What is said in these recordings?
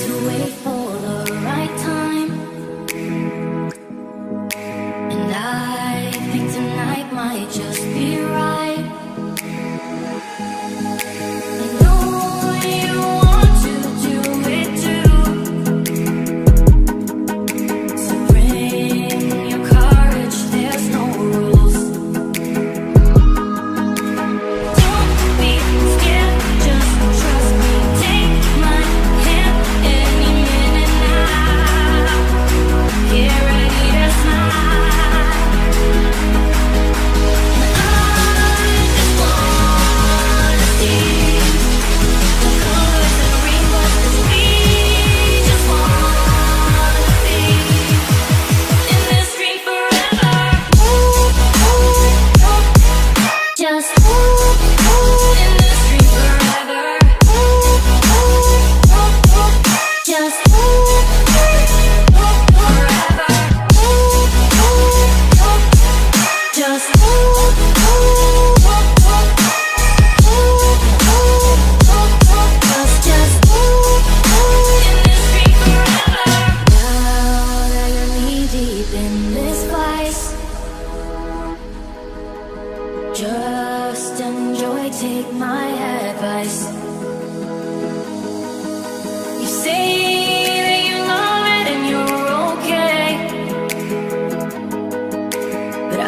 to wait for the right time, and I think tonight might just be right. I know you want to do it too, so bring your courage, there's no rules. Don't be scared, just trust me. Take my hand any minute now. Get ready to smile. I just wanna see the colors and rainbows, 'cause we just wanna be in this dream forever. Just in this dream forever. Just forever. Just in this dream forever. Now that you're knee deep in this vice, just enjoy, take my advice. You say that you love it and you're okay, but I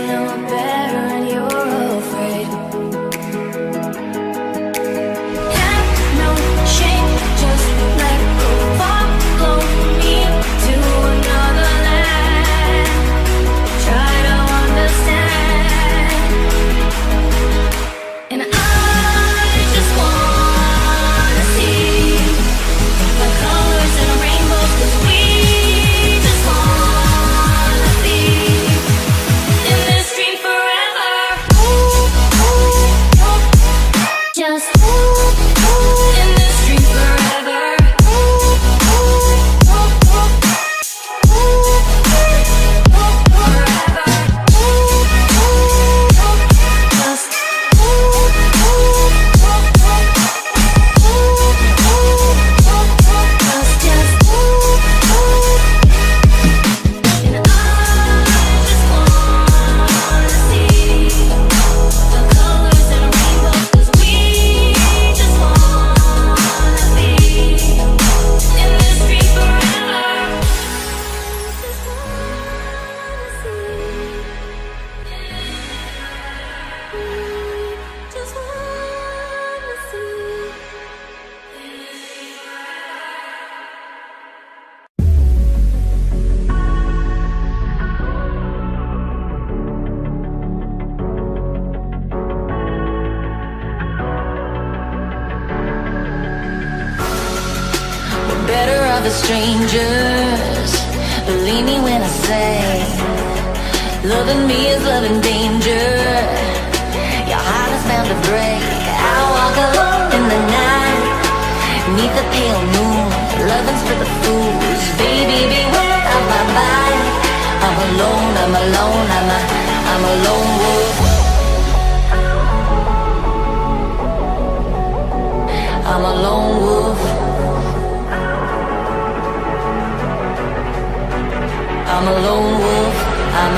know better and you're afraid. Have no shame, just let go. Follow me to another land. Try to understand. And I just wanna see the colors and rainbows, 'cause we just wanna be in this dream forever. Just in this dream forever. Better of the strangers, believe me when I say, loving me is loving danger. Your heart is bound to break. I walk alone in the night, neath the pale moon. Loving's for the fools, baby, beware of my bite. I'm alone, I'm alone, I'm a lone wolf. I'm a lone wolf. I'm a lone wolf. I'm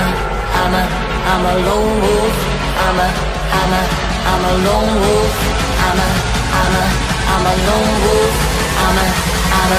a lone wolf. I'm a lone wolf. I'm a lone wolf. I'm a